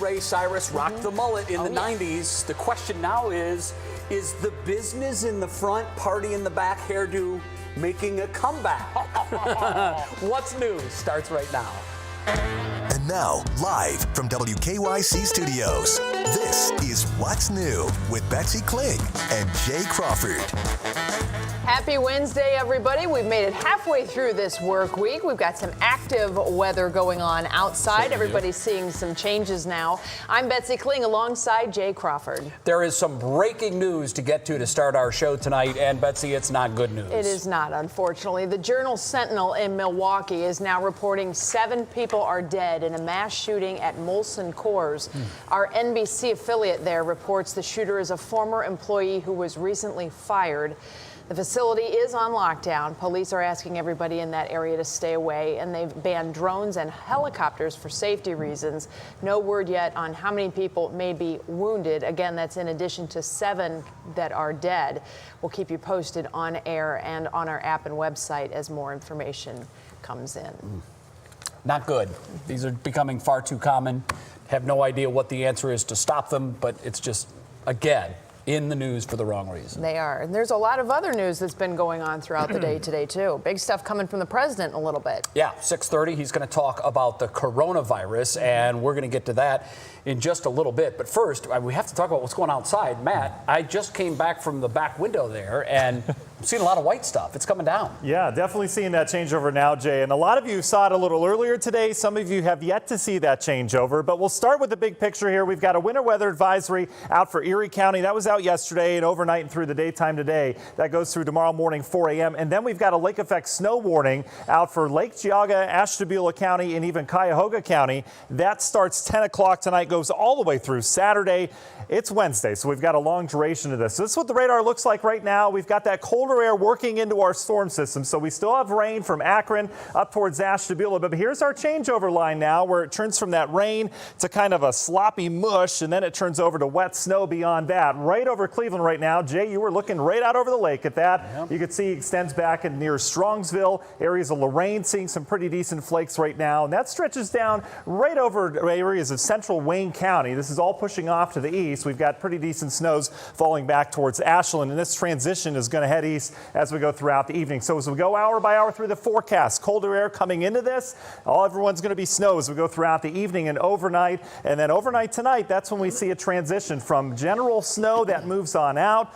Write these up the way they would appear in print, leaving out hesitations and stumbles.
Ray Cyrus rocked the mullet in the 90s. The question now is the business in the front, party in the back hairdo making a comeback? What's new starts right now. And now, live from WKYC Studios, this is What's New with Betsy, Kling and Jay Crawford. Happy Wednesday, everybody. We've made it halfway through this work week. We've got some active weather going on outside. Everybody's seeing some changes now. I'm Betsy Kling alongside Jay Crawford. There is some breaking news to get to start our show tonight. And Betsy, it's not good news. It is not, unfortunately. The Journal-Sentinel in Milwaukee is now reporting 7 people are dead in a mass shooting at Molson Coors. Our NBC affiliate there reports the shooter is a former employee who was recently fired. The facility is on lockdown. Police are asking everybody in that area to stay away, and they've banned drones and helicopters for safety reasons. No word yet on how many people may be wounded. Again, that's in addition to 7 that are dead. We'll keep you posted on air and on our app and website as more information comes in. Not good. These are becoming far too common. Have no idea what the answer is to stop them, but it's just, again, in the news for the wrong reason. They are. And there's a lot of other news that's been going on throughout the day today, too. Big stuff coming from the president in a little bit. Yeah, 6:30, he's going to talk about the coronavirus, and we're going to get to that in just a little bit. But first, we have to talk about what's going on outside. Matt, I just came back from the back window there, and I'm seeing a lot of white stuff. It's coming down. Yeah, definitely seeing that changeover now, Jay. And a lot of you saw it a little earlier today. Some of you have yet to see that changeover. But we'll start with the big picture here. We've got a winter weather advisory out for Erie County. That was out yesterday and overnight and through the daytime today. That goes through tomorrow morning, 4 a.m. And then we've got a lake effect snow warning out for Lake Geauga, Ashtabula County, and even Cuyahoga County. That starts 10 o'clock tonight, goes all the way through Saturday. It's Wednesday, so we've got a long duration of this. So this is what the radar looks like right now. We've got that colder air working into our storm system. So we still have rain from Akron up towards Ashtabula. But here's our changeover line now, where it turns from that rain to kind of a sloppy mush, and then it turns over to wet snow beyond that. Right over Cleveland right now. Jay, you were looking right out over the lake at that. Yep. You can see it extends back in near Strongsville. Areas of Lorain seeing some pretty decent flakes right now. And that stretches down right over areas of central Wayne County. This is all pushing off to the east. We've got pretty decent snows falling back towards Ashland, and this transition is going to head east as we go throughout the evening. So as we go hour by hour through the forecast, colder air coming into this, everyone's going to be snow as we go throughout the evening and overnight. And then overnight tonight, that's when we see a transition from general snow that moves on out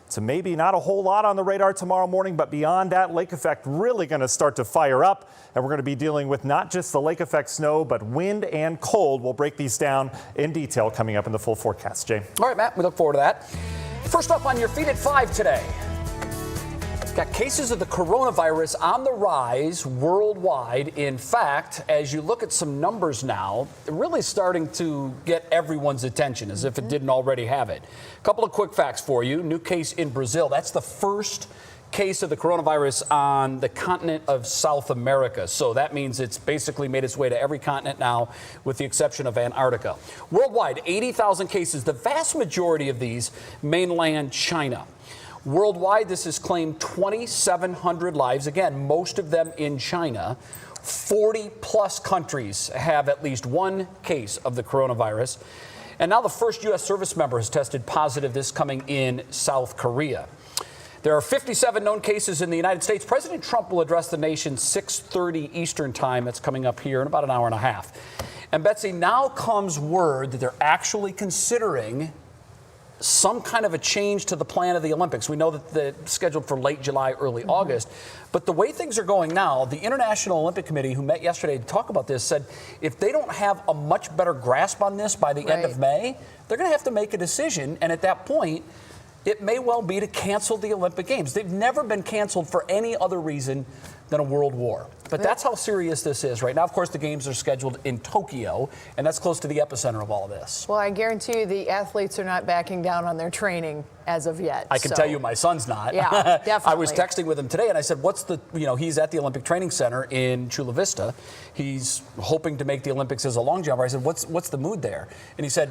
to maybe not a whole lot on the radar tomorrow morning, but beyond that, lake effect really going to start to fire up. And we're going to be dealing with not just the lake effect snow, but wind and cold. We'll break these down in detail coming up in the full forecast. Jay. All right, Matt, we look forward to that. First up on your feet at 5 today. Got cases of the coronavirus on the rise worldwide. In fact, as you look at some numbers now, they're really starting to get everyone's attention, as if it didn't already have it. A couple of quick facts for you. New case in Brazil. That's the first case of the coronavirus on the continent of South America. So that means it's basically made its way to every continent now, with the exception of Antarctica. Worldwide, 80,000 cases. The vast majority of these, mainland China. Worldwide, this has claimed 2,700 lives. Again, most of them in China. 40-plus countries have at least one case of the coronavirus. And now the first U.S. service member has tested positive, this coming in South Korea. There are 57 known cases in the United States. President Trump will address the nation 6:30 Eastern time. That's coming up here in about an hour and a half. And Betsy, now comes word that they're actually considering some kind of a change to the plan of the Olympics. We know that they're scheduled for late July, early August. But the way things are going now, the International Olympic Committee, who met yesterday to talk about this, said if they don't have a much better grasp on this by the end of May, they're going to have to make a decision. And at that point, it may well be to cancel the Olympic Games. They've never been canceled for any other reason than a world war. But that's how serious this is right now. Of course, the games are scheduled in Tokyo, and that's close to the epicenter of all this. Well, I guarantee you the athletes are not backing down on their training as of yet. I can tell you my son's not. Yeah, definitely. I was texting with him today, and I said, what's the, he's at the Olympic Training Center in Chula Vista. He's hoping to make the Olympics as a long jumper. I said, what's the mood there? And he said,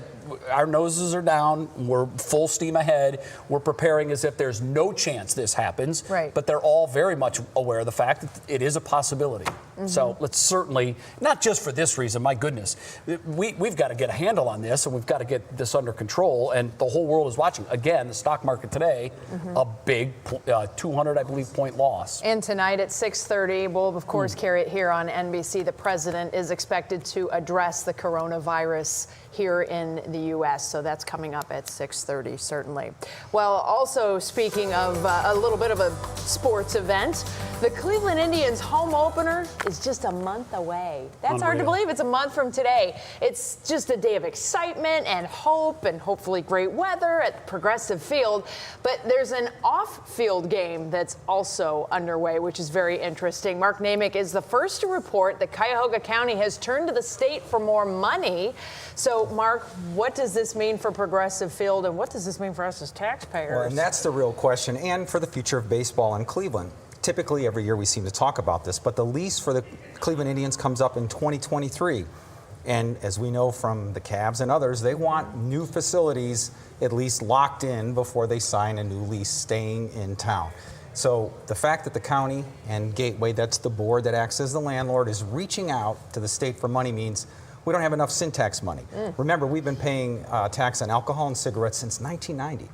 our noses are down. We're full steam ahead. We're preparing as if there's no chance this happens. Right. But they're all very much aware of the fact that it is a possibility. So let's certainly, not just for this reason, my goodness, we've got to get a handle on this, and we've got to get this under control, and the whole world is watching. Again, the stock market today, a big 200, I believe, point loss. And tonight at 6:30, we'll of course carry it here on NBC. The president is expected to address the coronavirus here in the U.S., so that's coming up at 6:30, certainly. Well, also speaking of a little bit of a sports event, the Cleveland Indians home opener is just a month away. That's hard to believe. It's a month from today. It's just a day of excitement and hope and hopefully great weather at Progressive Field. But there's an off-field game that's also underway, which is very interesting. Mark Namick is the first to report that Cuyahoga County has turned to the state for more money. So, Mark, what does this mean for Progressive Field, and what does this mean for us as taxpayers? Well, and that's the real question, and for the future of baseball in Cleveland. Typically, every year we seem to talk about this, but the lease for the Cleveland Indians comes up in 2023. And as we know from the Cavs and others, they want new facilities at least locked in before they sign a new lease staying in town. So the fact that the county and Gateway, that's the board that acts as the landlord, is reaching out to the state for money means we don't have enough sin tax money. Remember, we've been paying tax on alcohol and cigarettes since 1990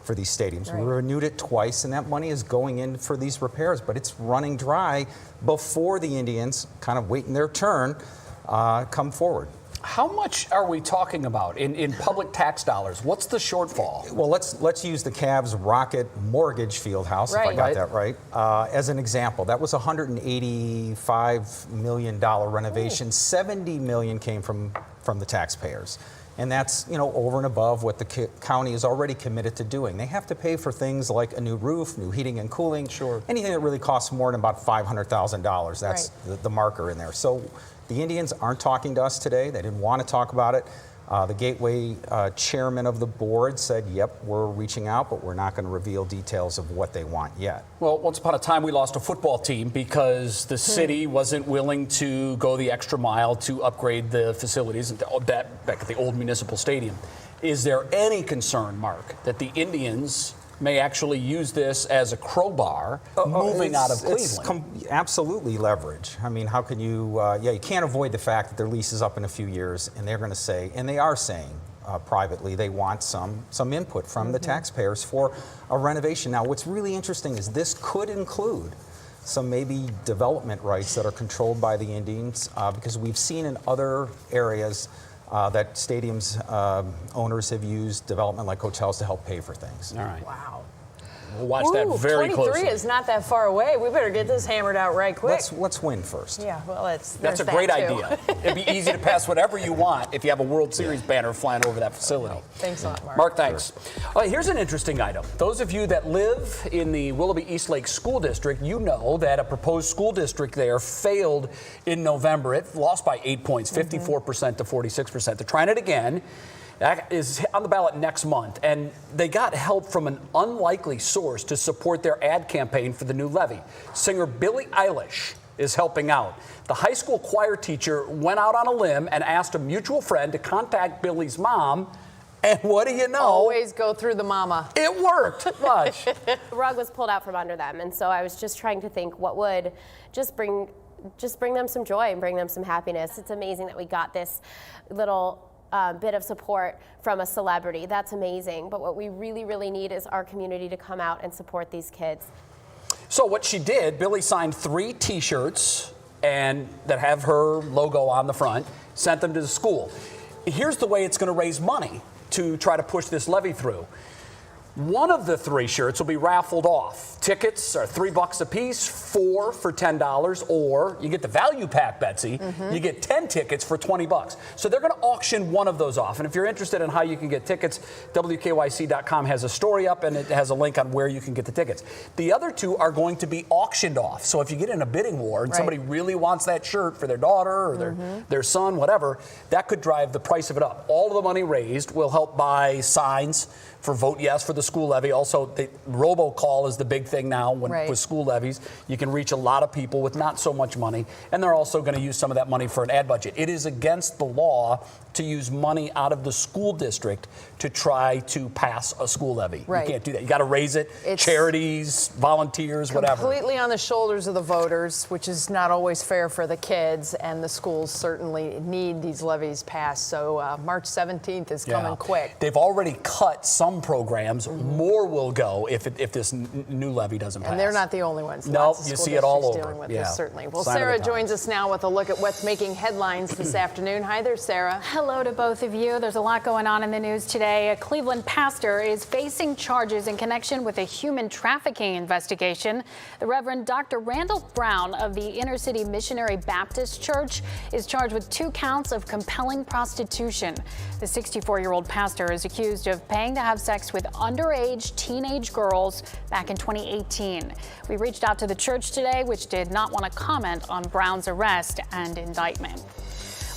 for these stadiums. Right. We renewed it twice, and that money is going in for these repairs, but it's running dry before the Indians, kind of waiting their turn, come forward. How much are we talking about in public tax dollars? What's the shortfall? Well, let's use the Cavs Rocket Mortgage Fieldhouse, if I got that right, as an example. That was a $185 million renovation. $70 million came from the taxpayers. And that's, over and above what the county is already committed to doing. They have to pay for things like a new roof, new heating and cooling. Sure. Anything that really costs more than about $500,000. That's the marker in there. So the Indians aren't talking to us today. They didn't want to talk about it. The Gateway chairman of the board said, yep, we're reaching out, but we're not going to reveal details of what they want yet. Well, once upon a time, we lost a football team because the city wasn't willing to go the extra mile to upgrade the facilities back at the old municipal stadium. Is there any concern, Mark, that the Indians may actually use this as a crowbar moving out of Cleveland? It's absolutely leverage. I mean, how can you, you can't avoid the fact that their lease is up in a few years, and they're going to say, and they are saying privately, they want some input from the taxpayers for a renovation. Now, what's really interesting is this could include some maybe development rights that are controlled by the Indians, because we've seen in other areas that stadiums owners have used development like hotels to help pay for things. All right. Wow. We'll watch that very 23 closely. is not that far away. We better get this hammered out right quick. Let's win first. Yeah, well, That's a great idea. It'd be easy to pass whatever you want if you have a World Series banner flying over that facility. Thanks a lot, Mark. Mark, thanks. All right, here's an interesting item. Those of you that live in the Willoughby East Lake School District, you know that a proposed school district there failed in November. It lost by 8 points, 54% to 46%. They're trying it again. That is on the ballot next month, and they got help from an unlikely source to support their ad campaign for the new levy. Singer Billie Eilish is helping out. The high school choir teacher went out on a limb and asked a mutual friend to contact Billie's mom, and what do you know? Always go through the mama. It worked. Watch. The rug was pulled out from under them, and so I was just trying to think what would just bring them some joy and bring them some happiness. It's amazing that we got this little bit of support from a celebrity. That's amazing. But what we really, really need is our community to come out and support these kids. So what she did, Billie signed 3 T-shirts and that have her logo on the front, sent them to the school. Here's the way it's going to raise money to try to push this levy through. One of the 3 shirts will be raffled off. Tickets are $3 a piece, 4 for $10, or you get the value pack, Betsy. You get 10 tickets for $20. So they're going to auction one of those off. And if you're interested in how you can get tickets, WKYC.com has a story up, and it has a link on where you can get the tickets. The other 2 are going to be auctioned off. So if you get in a bidding war and somebody really wants that shirt for their daughter or their son, whatever, that could drive the price of it up. All of the money raised will help buy signs for Vote Yes for the school levy. Also, the robocall is the big thing now Right. with school levies. You can reach a lot of people with not so much money, and they're also going to use some of that money for an ad budget. It is against the law to use money out of the school district to try to pass a school levy. Right. You can't do that. You got to raise it. It's charities, volunteers, whatever. Completely on the shoulders of the voters, which is not always fair for the kids, and the schools certainly need these levies passed. So March 17th is coming quick. They've already cut some programs. More will go if this new levy doesn't pass. And they're not the only ones. No, Lots of you school see it all districts over. dealing with Yeah. this, certainly. Well, Sign of Sarah the joins us now with a look at what's making headlines this afternoon. Hi there, Sarah. Hello to both of you. There's a lot going on in the news today. A Cleveland pastor is facing charges in connection with a human trafficking investigation. The Reverend Dr. Randall Brown of the Inner City Missionary Baptist Church is charged with 2 counts of compelling prostitution. The 64-year-old pastor is accused of paying to have sex with underage teenage girls back in 2018. We reached out to the church today, which did not want to comment on Brown's arrest and indictment.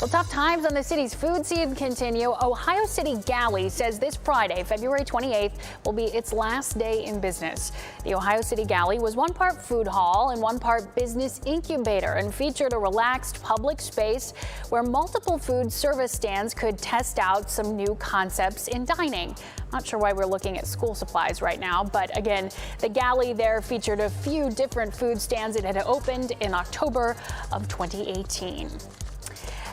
Well, tough times on the city's food scene continue. Ohio City Galley says this Friday, February 28th, will be its last day in business. The Ohio City Galley was one part food hall and one part business incubator and featured a relaxed public space where multiple food service stands could test out some new concepts in dining. Not sure why we're looking at school supplies right now, but again, the Galley there featured a few different food stands. It had opened in October of 2018.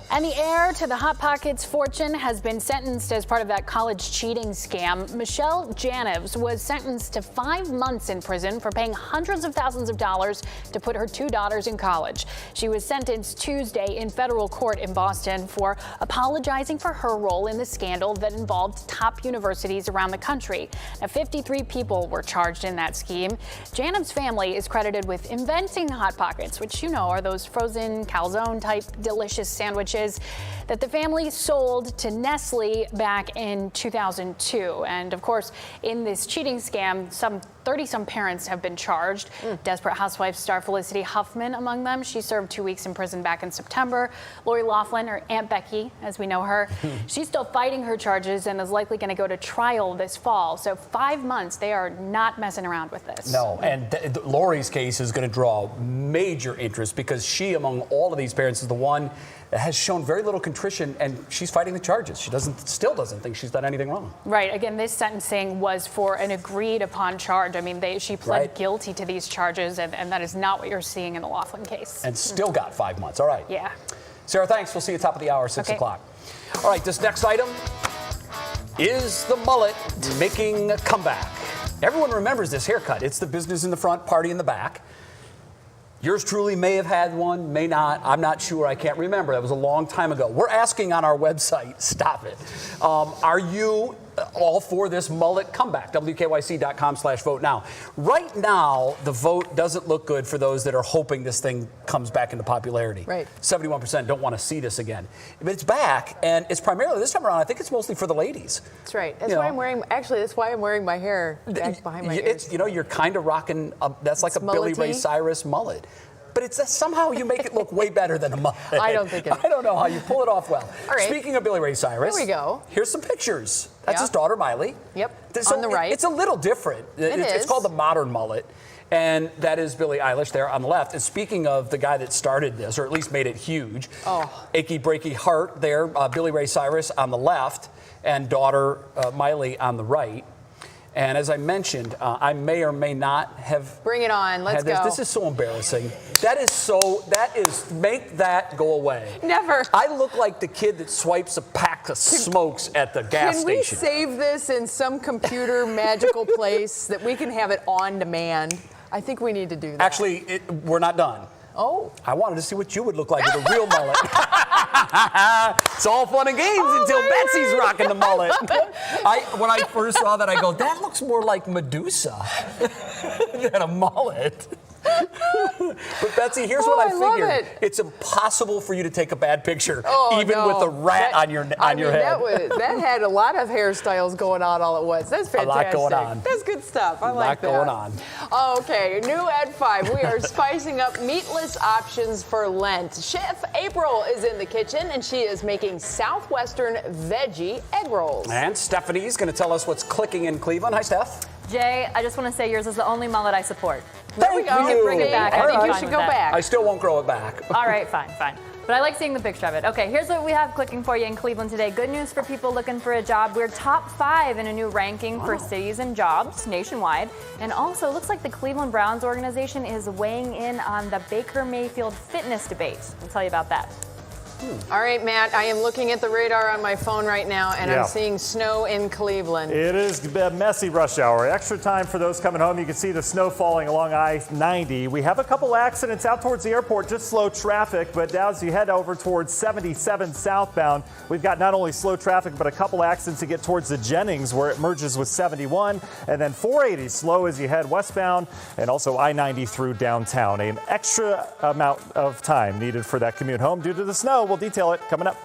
And the heir to the Hot Pockets fortune has been sentenced as part of that college cheating scam. Michelle Janives was sentenced to 5 months in prison for paying hundreds of thousands of dollars to put her 2 daughters in college. She was sentenced Tuesday in federal court in Boston for apologizing for her role in the scandal that involved top universities around the country. Now, 53 people were charged in that scheme. Janives' family is credited with inventing Hot Pockets, which you know are those frozen calzone-type delicious sandwiches that the family sold to Nestle back in 2002. And of course, in this cheating scam, some 30-some parents have been charged. Desperate Housewives star Felicity Huffman among them. She served 2 weeks in prison back in September. Lori Loughlin, or Aunt Becky, as we know her, she's still fighting her charges and is likely going to go to trial this fall. So 5 months, they are not messing around with this. No, and Lori's case is going to draw major interest because she, among all of these parents, is the one that has shown very little contrition, and she's fighting the charges. She still doesn't think she's done anything wrong. Right. Again, this sentencing was for an agreed upon charge. I mean, she pled guilty to these charges, and that is not what you're seeing in the Loughlin case. And still got 5 months. All right. Yeah. Sarah, thanks. We'll see you top of the hour, 6 o'clock. All right, this next item is the mullet making a comeback. Everyone remembers this haircut. It's the business in the front, party in the back. Yours truly may have had one, may not. I'm not sure. I can't remember. That was a long time ago. We're asking on our website, stop it. Are you all for this mullet comeback? WKYC.com/vote now. Right now, the vote doesn't look good for those that are hoping this thing comes back into popularity. Right. 71% don't want to see this again. But it's back, and it's primarily, this time around, I think it's mostly for the ladies. That's right. That's why I'm wearing, actually, that's why I'm wearing my hair back behind my ears. You know, you're kind of rocking, that's like a Billy Ray Cyrus mullet. But it's somehow you make it look way better than a mullet. I don't think it is. I don't know how you pull it off well. All right. Speaking of Billy Ray Cyrus. Here we go. Here's some pictures. That's Yeah. his daughter, Miley. Yep, So on the right. It's a little different. It's called the modern mullet. And that is Billie Eilish there on the left. And speaking of the guy that started this, or at least made it huge, Achy Breaky Heart there, Billy Ray Cyrus on the left, and daughter Miley on the right. And as I mentioned, I may or may not have. Bring it on. Let's go. This is so embarrassing. Make that go away. Never. I look like the kid that swipes a pack of smokes at the gas Can we station. save this in some computer magical place that we can have it on demand? I think we need to do that. Actually, we're not done. Oh. I wanted to see what you would look like with a real mullet. It's all fun and games until Betsy's rocking the mullet. When I first saw that, I go, that looks more like Medusa than a mullet. But Betsy, here's what I figured. It's impossible for you to take a bad picture, even with the rat on your head. That had a lot of hairstyles going on all at once. That's fantastic. A lot going on. That's good stuff. I like that. A lot going on. Okay, new at 5. We are spicing up meatless options for Lent. Chef April is in the kitchen, and she is making Southwestern veggie egg rolls. And Stephanie's going to tell us what's clicking in Cleveland. Hi, Steph. Jay, I just want to say yours is the only mullet I support. There we go. We can bring it back. I think I'm you fine should with go that. back. I still won't grow it back. All right, fine. But I like seeing the picture of it. Okay, here's what we have clicking for you in Cleveland today. Good news for people looking for a job. We're top 5 in a new ranking for cities and jobs nationwide. And also, looks like the Cleveland Browns organization is weighing in on the Baker Mayfield fitness debate. I'll tell you about that. All right, Matt, I am looking at the radar on my phone right now, and I'm seeing snow in Cleveland. It is a messy rush hour. Extra time for those coming home. You can see the snow falling along I-90. We have a couple accidents out towards the airport, just slow traffic, but now as you head over towards 77 southbound, we've got not only slow traffic, but a couple accidents to get towards the Jennings where it merges with 71, and then 480 slow as you head westbound, and also I-90 through downtown. An extra amount of time needed for that commute home due to the snow. We'll detail it coming up.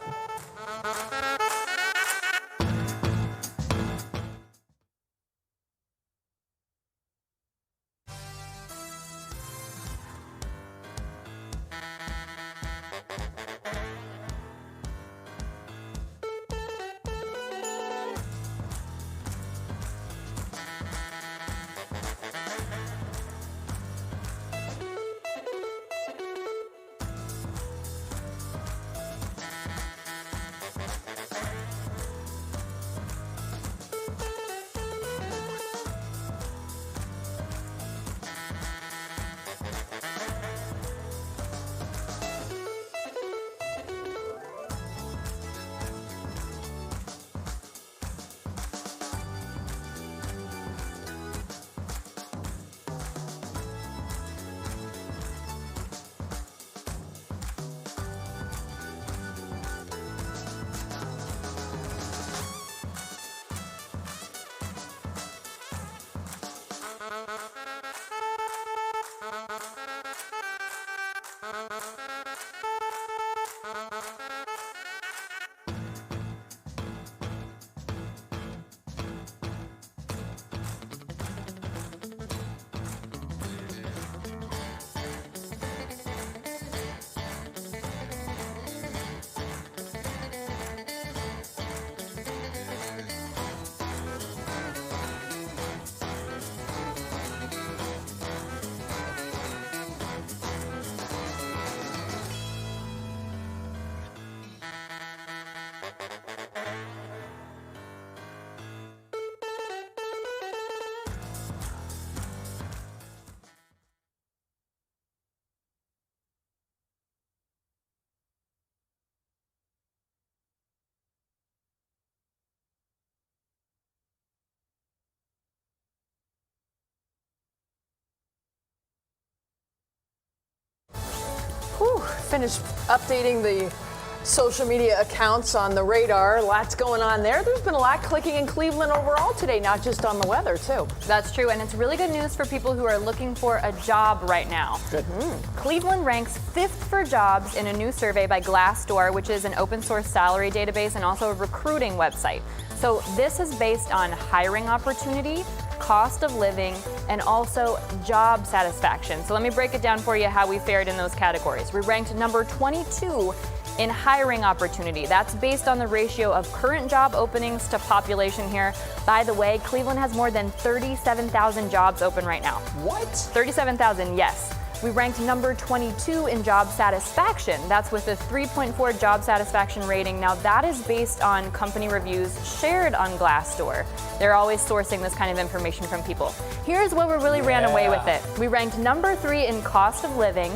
Finished updating the social media accounts on the radar. Lots going on there. There's been a lot clicking in Cleveland overall today, not just on the weather, too. That's true, and it's really good news for people who are looking for a job right now. Good. Cleveland ranks 5th for jobs in a new survey by Glassdoor, which is an open source salary database and also a recruiting website. So this is based on hiring opportunity, cost of living, and also job satisfaction. So let me break it down for you how we fared in those categories. We ranked number 22 in hiring opportunity. That's based on the ratio of current job openings to population here. By the way, Cleveland has more than 37,000 jobs open right now. What? 37,000, yes. We ranked number 22 in job satisfaction. That's with a 3.4 job satisfaction rating. Now that is based on company reviews shared on Glassdoor. They're always sourcing this kind of information from people. Here's where we really ran away with it. We ranked number 3 in cost of living.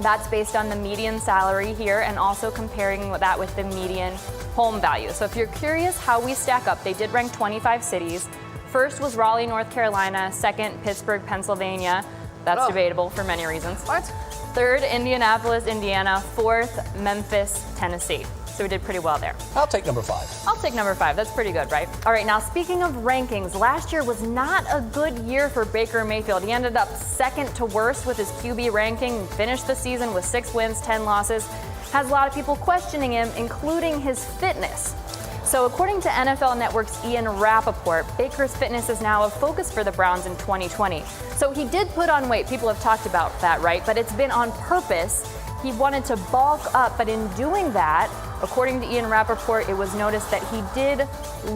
That's based on the median salary here and also comparing that with the median home value. So if you're curious how we stack up, they did rank 25 cities. First was Raleigh, North Carolina. Second, Pittsburgh, Pennsylvania. That's debatable for many reasons. What? Third, Indianapolis, Indiana. Fourth, Memphis, Tennessee. So we did pretty well there. I'll take number 5. I'll take number 5. That's pretty good, right? All right, now speaking of rankings, last year was not a good year for Baker Mayfield. He ended up second to worst with his QB ranking, finished the season with 6 wins, 10 losses. Has a lot of people questioning him, including his fitness. So according to NFL Network's Ian Rappaport, Baker's fitness is now a focus for the Browns in 2020. So he did put on weight. People have talked about that, right? But it's been on purpose. He wanted to bulk up, but in doing that, according to Ian Rappaport, it was noticed that he did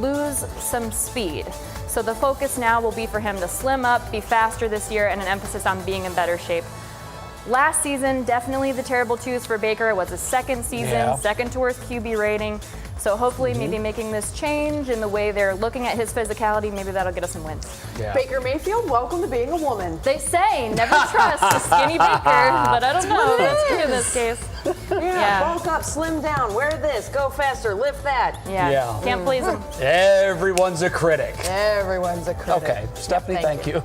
lose some speed. So the focus now will be for him to slim up, be faster this year, and an emphasis on being in better shape. Last season, definitely the terrible twos for Baker. It was his second season, second to worst QB rating. So hopefully maybe making this change in the way they're looking at his physicality, maybe that'll get us some wins. Yeah. Baker Mayfield, welcome to being a woman. They say never trust a skinny Baker, but I don't know. That's true in this case. Bulk up, slim down, wear this, go faster, lift that. Yeah. Can't please him. Everyone's a critic. Everyone's a critic. Okay, Stephanie, thank you.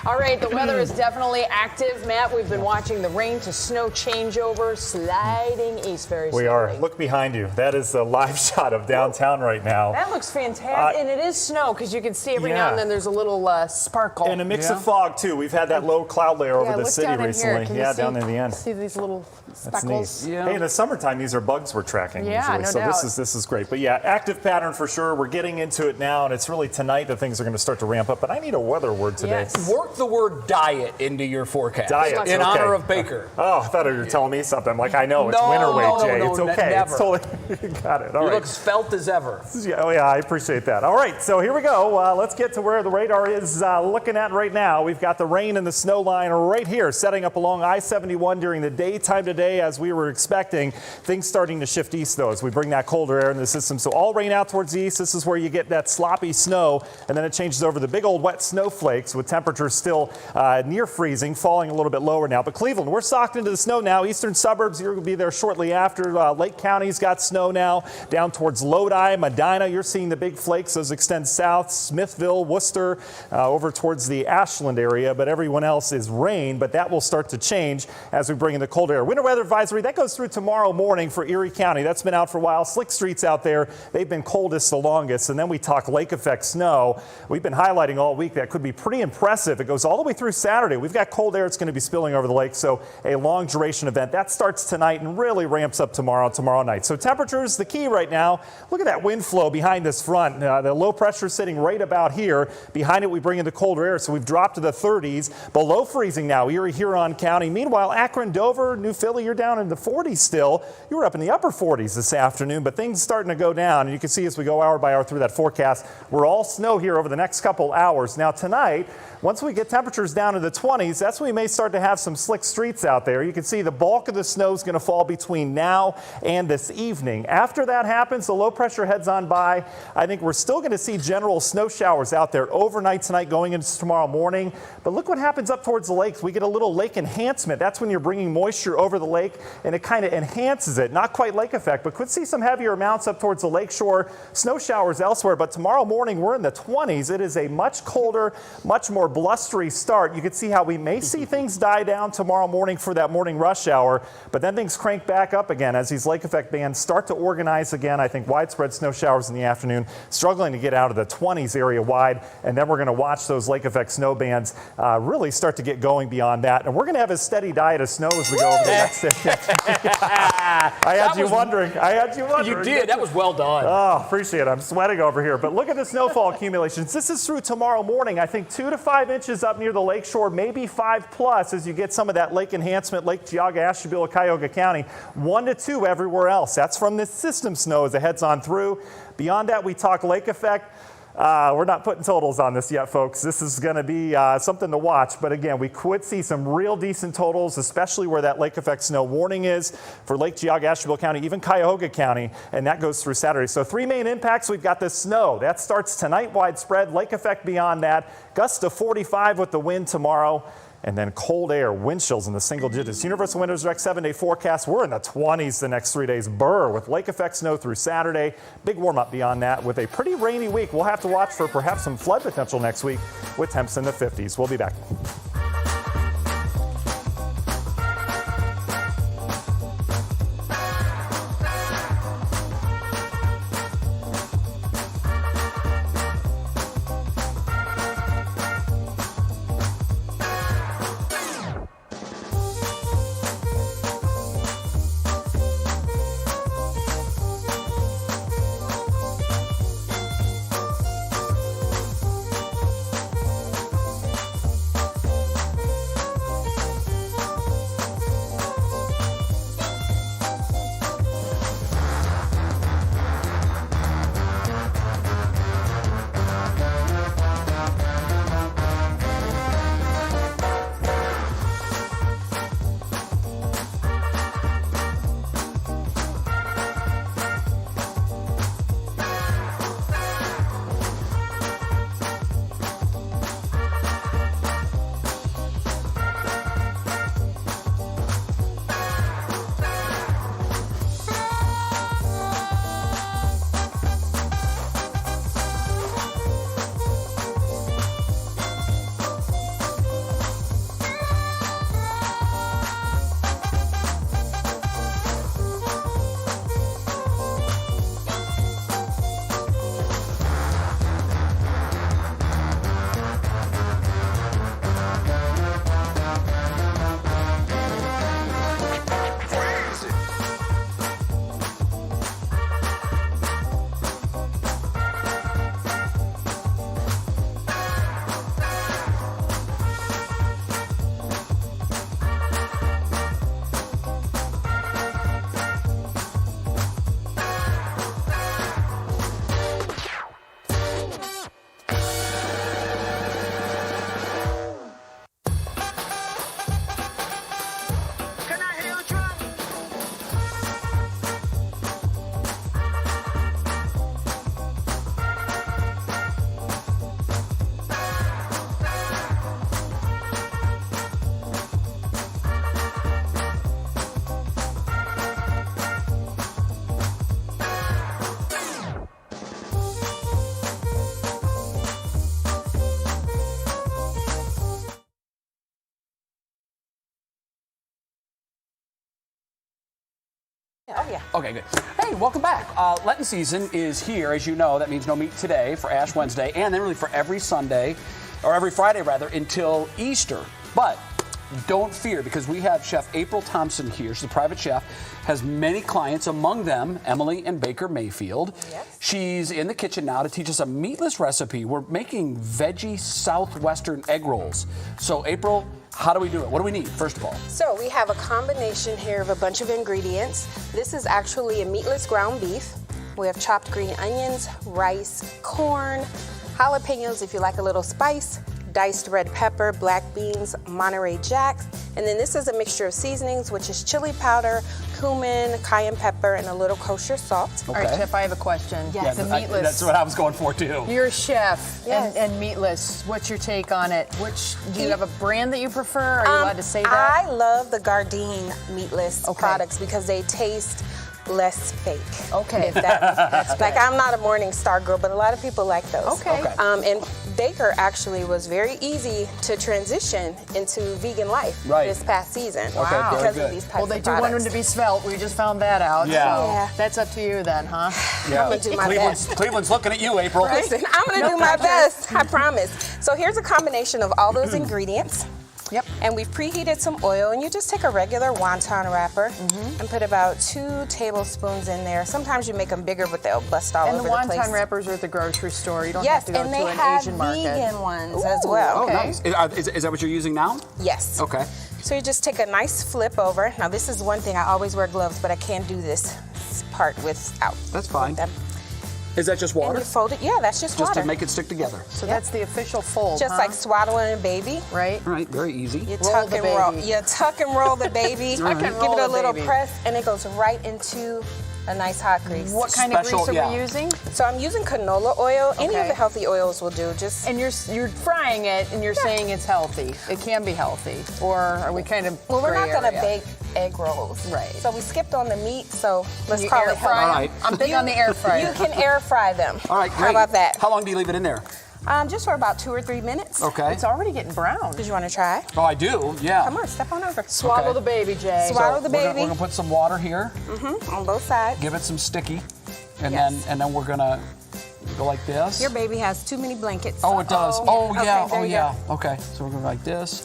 All right, the weather is definitely active, Matt. We've been watching the rain to snow changeover sliding east very slowly. We are. Look behind you. That is a live shot of downtown right now. That looks fantastic. And it is snow because you can see every now and then there's a little sparkle. And a mix of fog, too. We've had that low cloud layer over the city recently. Down in the end. See these little That's speckles? neat. Hey, in the summertime, these are bugs we're tracking usually. No So doubt. this is great. But yeah, active pattern for sure. We're getting into it now, and it's really tonight that things are going to start to ramp up. But I need a weather word today. Yes. Work the word diet into your forecast. Diet, in okay. honor of Baker. Oh, I thought you were telling me something. I'm like, I know, it's No, winter weight, no, Jay. no, It's okay. never. It's totally got it. All You right. look as felt as ever. Yeah, oh, yeah, I appreciate that. All right, so here we go. Let's get to where the radar is looking at right now. We've got the rain and the snow line right here, setting up along I-71 during the daytime today, as we were expecting. Things starting to shift east, though, as we bring that colder air in the system. So all rain out towards the east. This is where you get that sloppy snow, and then it changes over the big old wet snowflakes with temperatures still near freezing, falling a little bit lower now. But Cleveland, we're socked into the snow now. Eastern suburbs, you're going to be there shortly after. Lake County's got snow now. Down towards Lodi, Medina, you're seeing the big flakes. Those extend south. Smithville, Worcester, over towards the Ashland area. But everyone else is rain. But that will start to change as we bring in the cold air. Winter weather advisory, that goes through tomorrow morning for Erie County. That's been out for a while. Slick streets out there, they've been coldest the longest. And then we talk lake effect snow. We've been highlighting all week. That could be pretty impressive. It goes all the way through Saturday. We've got cold air. It's going to be spilling over the lake. So a long duration event. That starts tonight and really ramps up tomorrow night. So temperatures, the key right now. Look at that wind flow behind this front. The low pressure sitting right about here. Behind it, we bring in the colder air. So we've dropped to the 30s. Below freezing now, Erie, Huron County. Meanwhile, Akron, Dover, New Philly, you're down in the 40s still. You were up in the upper 40s this afternoon, but things starting to go down. And you can see as we go hour by hour through that forecast, we're all snow here over the next couple hours. Now tonight, once we get temperatures down to the 20s, that's when we may start to have some slick streets out there. You can see the bulk of the snow is going to fall between now and this evening. After that happens, the low pressure heads on by. I think we're still going to see general snow showers out there overnight tonight going into tomorrow morning. But look what happens up towards the lakes. We get a little lake enhancement. That's when you're bringing moisture over the lake and it kind of enhances it. Not quite lake effect, but could see some heavier amounts up towards the lake shore. Snow showers elsewhere, but tomorrow morning we're in the 20s. It is a much colder, much more blustery start. You can see how we may see things die down tomorrow morning for that morning rush hour, but then things crank back up again as these lake effect bands start to organize again. I think widespread snow showers in the afternoon, struggling to get out of the 20s area wide, and then we're going to watch those lake effect snow bands really start to get going beyond that. And we're going to have a steady diet of snow as we go over the next day. I had you wondering. You did. That was well done. Oh, appreciate it. I'm sweating over here. But look at the snowfall accumulations. This is through tomorrow morning. I think 2 to 5 inches up near the lake shore, maybe 5 plus as you get some of that lake enhancement, Lake Geauga, Ashtabula, Cuyahoga County. 1 to 2 everywhere else. That's from this system snow as it heads on through. Beyond that, we talk lake effect. We're not putting totals on this yet, folks. This is going to be something to watch. But again, we could see some real decent totals, especially where that lake effect snow warning is for Lake Geauga, Ashtabula County, even Cuyahoga County, and that goes through Saturday. So 3 main impacts. We've got the snow. That starts tonight widespread. Lake effect beyond that. Gusts to 45 with the wind tomorrow. And then cold air, wind chills in the single digits. Universal Windows Direct 7-day forecast. We're in the 20s the next 3 days. Burr with lake effect snow through Saturday. Big warm up beyond that with a pretty rainy week. We'll have to watch for perhaps some flood potential next week with temps in the 50s. We'll be back. Yeah. Okay, good. Hey, welcome back. Lenten season is here, as you know. That means no meat today for Ash Wednesday, and then really for every Sunday, or every Friday rather, until Easter. But don't fear, because we have Chef April Thompson here. She's a private chef, has many clients, among them Emily and Baker Mayfield. Yes. She's in the kitchen now to teach us a meatless recipe. We're making veggie Southwestern egg rolls. So April, how do we do it? What do we need, first of all? So we have a combination here of a bunch of ingredients. This is actually a meatless ground beef. We have chopped green onions, rice, corn, jalapenos if you like a little spice, diced red pepper, black beans, Monterey Jack, and then this is a mixture of seasonings, which is chili powder, cumin, cayenne pepper, and a little kosher salt. All right, Chef, I have a question. Yes. The meatless. That's what I was going for, too. You're a chef Yes. and meatless. What's your take on it? Do you have a brand that you prefer? Are you allowed to say that? I love the Gardein meatless products because they taste less fake. Okay. If that's like, I'm not a Morning Star girl, but a lot of people like those. Okay. And Baker actually was very easy to transition into vegan life this past season. Okay, very because good. of these types Well, they of do want products. them to be svelte. We just found that out. Yeah. So Yeah. that's up to you then, huh? Yeah. I'm gonna do my best. Cleveland's looking at you, April. Listen, I'm gonna do my best, I promise. So here's a combination of all those ingredients. Yep. And we've preheated some oil, and you just take a regular wonton wrapper and put about 2 tablespoons in there. Sometimes you make them bigger, but they'll bust all And over the the place. wonton wrappers are at the grocery store. You don't Yes, have to go and to they an have Asian market. vegan ones as well. Oh, Okay. nice. Is that what you're using now? Yes. Okay. So you just take a nice flip over. Now this is one thing, I always wear gloves, but I can't do this part without. That's fine. them. Is that just And water? you fold it, yeah, that's just Just water. to make it stick together. So that's the official fold, Just huh? like swaddling a baby. right? All right, very easy. You Roll tuck the and roll. baby. You tuck and roll the baby. Tuck and Give roll it a the little baby. press, and it goes right into a nice hot grease. What kind Special- of grease are yeah. we using? So I'm using canola oil. Any of Okay. the healthy oils will do. Just And you're frying it, and you're saying it's healthy. It can be healthy, or are we kind of well, we're not gray gonna area? bake egg rolls. Right. So we skipped on the meat. So let's You call air it fry healthy. 'em? All right. I'm big on the air fryer. You can air fry them. All right, great. How about that? How long do you leave it in there? Just for about 2 or 3 minutes. Okay. It's already getting brown. Did you want to try? Oh, I do, yeah. Come on, step on over. Swallow Okay. the baby, Jay. Swallow the We're baby gonna put some water here, on both sides. give it some sticky, and Yes. then we're gonna go like this. Your baby has too many blankets. Oh, it does. Oh, Okay, yeah. there Oh, you yeah. Okay. So we're going like this,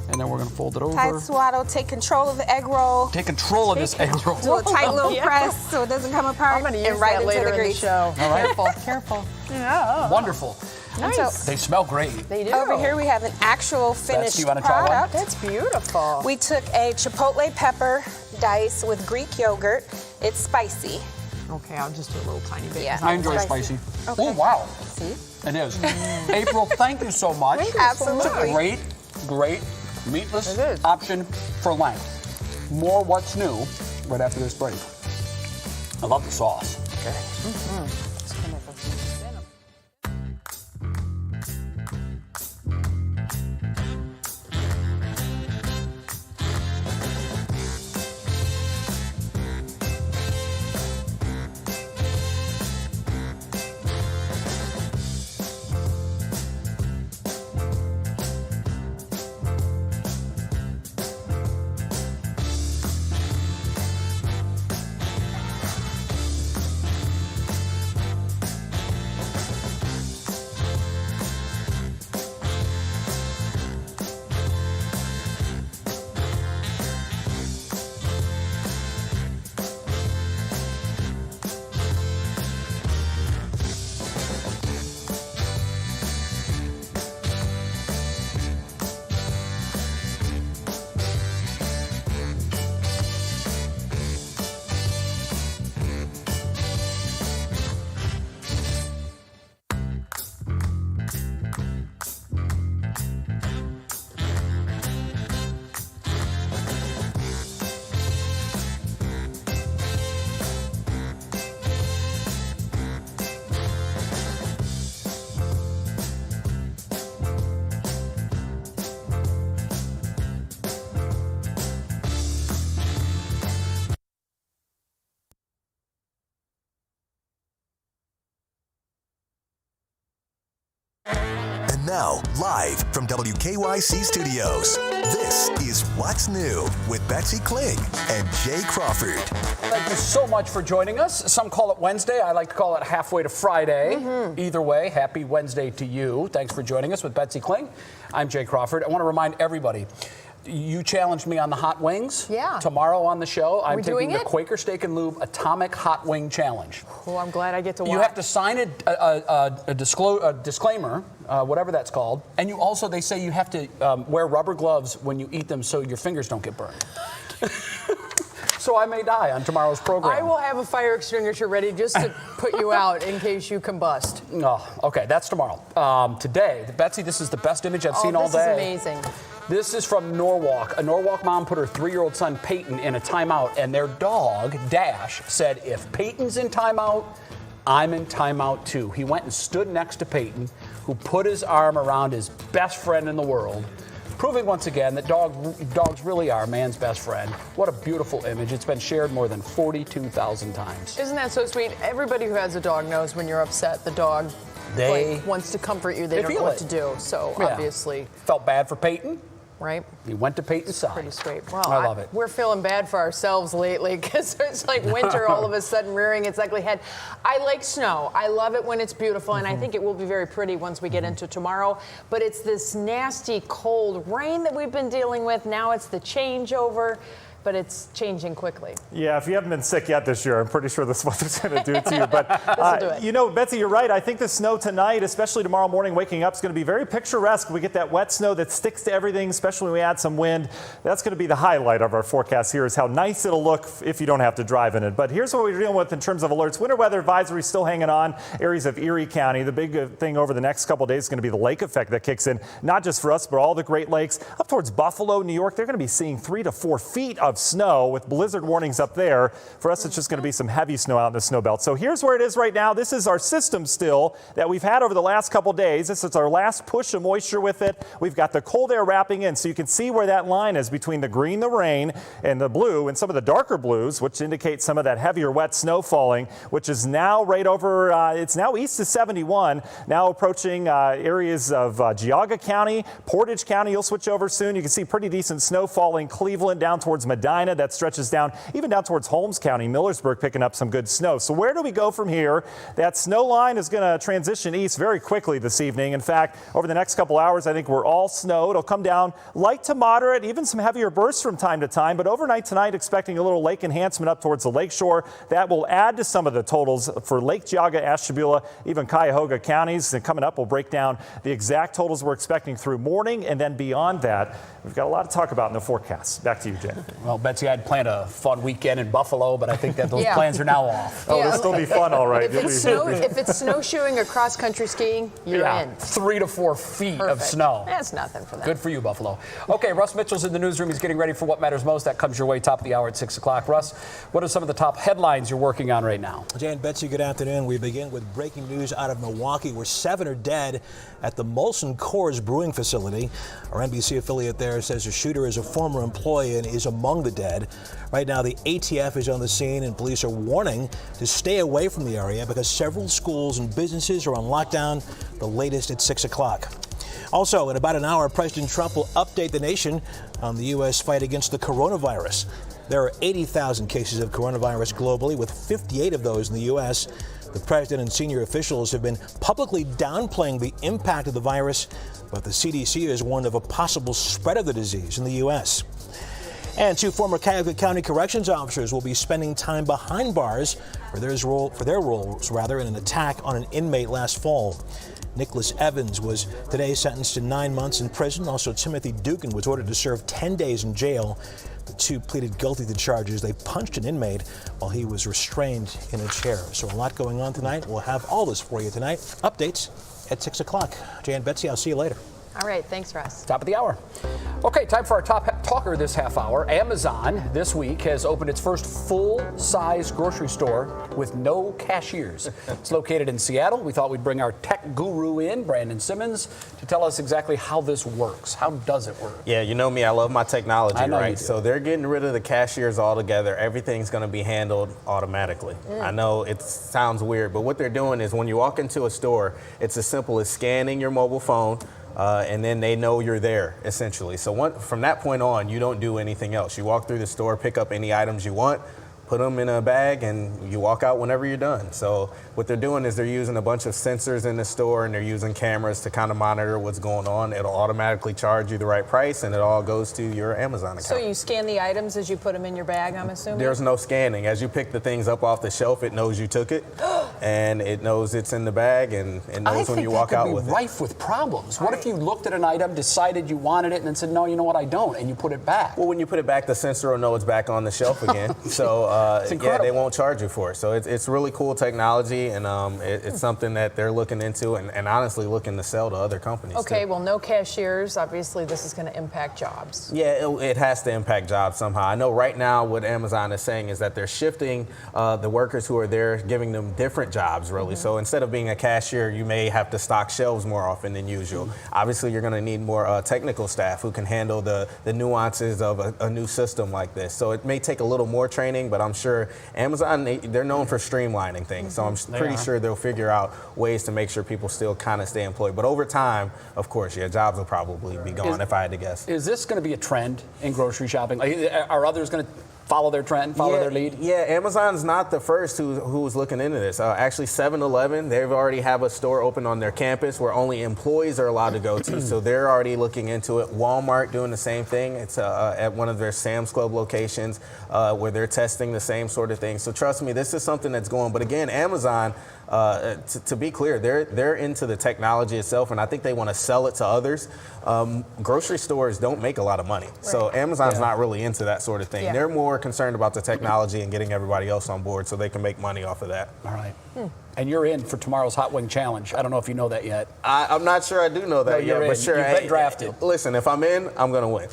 and then we're going to fold it over. Tight swaddle. Take control of the egg roll. Take control of this egg roll. Do a tight little press so it doesn't come apart. I'm going to use and right that into later the in the grease. show. All right. Careful, careful. Wonderful. And so They smell great. They do. over here we have an actual finished you wanna try one? product. That's beautiful. We took a chipotle pepper dice with Greek yogurt. It's spicy. Okay, I'll just do a little tiny bit. Yeah. I enjoy spicy. Okay. Oh, wow. See? It is. April, thank you so much. Absolutely. Great meatless It is. option for Lent. More What's New right after this break. I love the sauce. Now, live from WKYC Studios, this is What's New with Betsy Kling and Jay Crawford. Thank you so much for joining us. Some call it Wednesday. I like to call it halfway to Friday. Either way, happy Wednesday to you. Thanks for joining us with Betsy Kling. I'm Jay Crawford. I want to remind everybody, you challenged me on the hot wings. Yeah. Tomorrow on the show, I'm taking the it? Quaker Steak and Lube Atomic Hot Wing Challenge. Oh, I'm glad I get to watch. You have to sign a disclaimer, whatever that's called, and you also, they say you have to wear rubber gloves when you eat them so your fingers don't get burned. So I may die on tomorrow's program. I will have a fire extinguisher ready just to put you out in case you combust. Oh, okay, that's tomorrow. Today, Betsy, this is the best image I've seen all day. This is amazing. This is from Norwalk. A Norwalk mom put her 3-year-old son Peyton in a timeout, and their dog, Dash, said, if Peyton's in timeout, I'm in timeout too. He went and stood next to Peyton, who put his arm around his best friend in the world, proving once again that dogs really are man's best friend. What a beautiful image. It's been shared more than 42,000 times. Isn't that so sweet? Everybody who has a dog knows when you're upset, the dog wants to comfort you. They don't know what to do. So obviously. Felt bad for Peyton. Right? He went to Peyton's side. Pretty sweet. Well, I love it. We're feeling bad for ourselves lately because it's like winter all of a sudden rearing its ugly head. I like snow. I love it when it's beautiful, and I think it will be very pretty once we get into tomorrow. But it's this nasty, cold rain that we've been dealing with. Now it's the changeover. But it's changing quickly. Yeah, if you haven't been sick yet this year, I'm pretty sure this weather's going to do it to you. But, do it. you know, Betsy, you're right. I think the snow tonight, especially tomorrow morning, waking up, is going to be very picturesque. We get that wet snow that sticks to everything, especially when we add some wind. That's going to be the highlight of our forecast here, is how nice it'll look if you don't have to drive in it. But here's what we're dealing with in terms of alerts. Winter weather advisory still hanging on. Areas of Erie County. The big thing over the next couple of days is going to be the lake effect that kicks in, not just for us, but all the Great Lakes. Up towards Buffalo, New York, they're going to be seeing 3 to 4 feet of snow with blizzard warnings up there. For us, it's just going to be some heavy snow out in the snow belt. So here's where it is right now. This is our system still that we've had over the last couple days. This is our last push of moisture with it. We've got the cold air wrapping in, so you can see where that line is between the green, the rain, and the blue, and some of the darker blues, which indicate some of that heavier wet snow falling, which is now right over, it's now east of 71, now approaching areas of Geauga County, Portage County. You'll switch over soon. You can see pretty decent snow falling Cleveland down towards Medina. That stretches down, even down towards Holmes County, Millersburg picking up some good snow. So where do we go from here? That snow line is going to transition east very quickly this evening. In fact, over the next couple hours, I think we're all snow. It'll come down light to moderate, even some heavier bursts from time to time. But overnight tonight, expecting a little lake enhancement up towards the lakeshore. That will add to some of the totals for Lake Geauga, Ashtabula, even Cuyahoga counties. And coming up, we'll break down the exact totals we're expecting through morning, and then beyond that. We've got a lot to talk about in the forecast. Back to you, Jay. Well, Betsy, I'd planned a fun weekend in Buffalo, but I think that those plans are now off. Oh, it'll still be fun, all right. If it's snowshoeing or cross-country skiing, you're in. 3 to 4 feet of snow. That's nothing for them. Good for you, Buffalo. Okay, Russ Mitchell's in the newsroom. He's getting ready for what matters most. That comes your way top of the hour at 6 o'clock. Russ, what are some of the top headlines you're working on right now? Jay and Betsy, good afternoon. We begin with breaking news out of Milwaukee, where 7 are dead at the Molson Coors brewing facility. Our NBC affiliate there says the shooter is a former employee and is among the dead. Right now, the ATF is on the scene, and police are warning to stay away from the area because several schools and businesses are on lockdown, the latest at 6 o'clock. Also, in about an hour, President Trump will update the nation on the U.S. fight against the coronavirus. There are 80,000 cases of coronavirus globally, with 58 of those in the U.S. The president and senior officials have been publicly downplaying the impact of the virus, but the CDC has warned of a possible spread of the disease in the U.S. And 2 former Cuyahoga County corrections officers will be spending time behind bars for their roles in an attack on an inmate last fall. Nicholas Evans was today sentenced to 9 months in prison. Also, Timothy Dugan was ordered to serve 10 days in jail. The 2 pleaded guilty to charges. They punched an inmate while he was restrained in a chair. So a lot going on tonight. We'll have all this for you tonight. Updates at 6 o'clock. Jay and Betsy, I'll see you later. All right, thanks, Russ. Top of the hour. Okay, time for our top talker this half hour. Amazon this week has opened its first full-size grocery store with no cashiers. It's located in Seattle. We thought we'd bring our tech guru in, Brandon Simmons, to tell us exactly how this works. How does it work? Yeah, you know me, I love my technology, I know you right? do. So they're getting rid of the cashiers altogether. Everything's going to be handled automatically. I know it sounds weird, but what they're doing is when you walk into a store, it's as simple as scanning your mobile phone, and then they know you're there, essentially. So from that point on, you don't do anything else. You walk through the store, pick up any items you want, put them in a bag, and you walk out whenever you're done. So what they're doing is they're using a bunch of sensors in the store, and they're using cameras to kind of monitor what's going on. It'll automatically charge you the right price, and it all goes to your Amazon account. So you scan the items as you put them in your bag, I'm assuming? There's no scanning. As you pick the things up off the shelf, it knows you took it, and it knows it's in the bag, and it knows when you walk out with it. I think that could be rife with problems. What if you looked at an item, decided you wanted it, and then said, no, you know what, I don't, and you put it back? Well, when you put it back, the sensor will know it's back on the shelf again. So yeah, they won't charge you for it. So it's really cool technology, and it's something that they're looking into and honestly looking to sell to other companies. Okay, too. well, no cashiers. Obviously, this is going to impact jobs. Yeah, it has to impact jobs somehow. I know right now what Amazon is saying is that they're shifting the workers who are there, giving them different jobs, really. So instead of being a cashier, you may have to stock shelves more often than usual. Obviously, you're going to need more technical staff who can handle the nuances of a new system like this. So it may take a little more training, but I'm sure Amazon, they're known for streamlining things. So I'm pretty sure they'll figure out ways to make sure people still kind of stay employed. But over time, of course, yeah, jobs will probably be gone if I had to guess. Is this going to be a trend in grocery shopping? Are others going to follow their trend, follow their lead? Yeah, Amazon's not the first who's looking into this. Actually, 7-Eleven, they already have a store open on their campus where only employees are allowed to go to. So they're already looking into it. Walmart doing the same thing. It's at one of their Sam's Club locations where they're testing the same sort of thing. So trust me, this is something that's going. But again, Amazon, to be clear, they're into the technology itself, and I think they want to sell it to others. Grocery stores don't make a lot of money. Right. So Amazon's not really into that sort of thing. Yeah. They're more concerned about the technology and getting everybody else on board so they can make money off of that. All right. And you're in for tomorrow's Hot Wing Challenge. I don't know if you know that yet. I'm not sure I do know that yet, but sure. You've been drafted. Listen, if I'm in, I'm going to win.